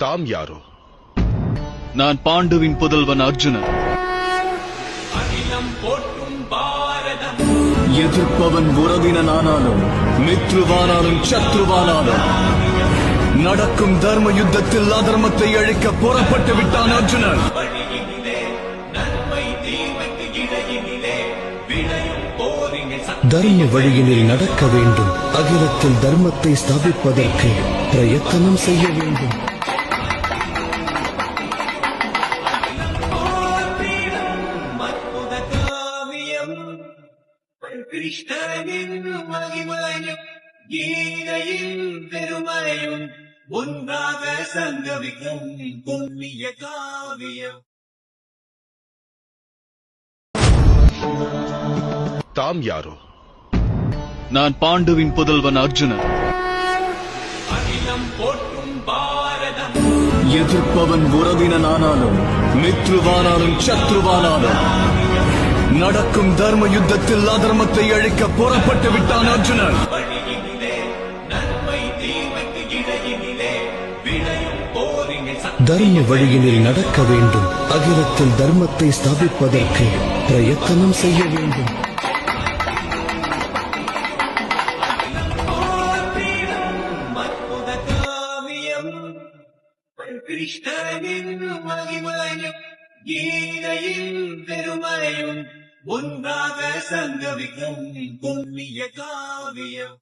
தாம் யாரோ? நான் பாண்டுவின் புதல்வன் அர்ஜுனன். எதிர்ப்பவன் உறவினனானாலும் மித்ருவானாலும் சத்ருவானாலும் நடக்கும் தர்ம யுத்தத்தில் அதர்மத்தை அழிக்க புறப்பட்டு விட்டான் அர்ஜுனன். தர்ம வழியினில் நடக்க வேண்டும். அகிலத்தில் தர்மத்தை ஸ்தாபிப்பதற்கு பிரயத்தனம் செய்ய வேண்டும். கிருஷ்ணனின் மகிமையும் கீதையின் பெருமையும் ஒன்றாக சங்கமிக்கும் புண்ணிய காவியம். தாம் யாரோ? நான் பாண்டுவின் புதல்வன் அர்ஜுனன். அகிலம் போற்றும் பாரதம். எதிர்ப்பவன் உறவினனானாலும் மித்ருவானாலும் சத்ருவானாலும் நடக்கும் தர்ம யுத்தத்தில் அதர்மத்தை அழிக்க புறப்பட்டு விட்டான் அர்ஜுனன். தர்ம வழியினில் நடக்க வேண்டும். அகிலத்தில் தர்மத்தை ஸ்தாபிப்பதற்கு பிரயத்தனம் செய்ய வேண்டும். கிருஷ்ணனின் மகிமையும் கீதையின் பெருமையும் ஒன்றாக சங்கமிக்கும் புண்ணிய காவியம்.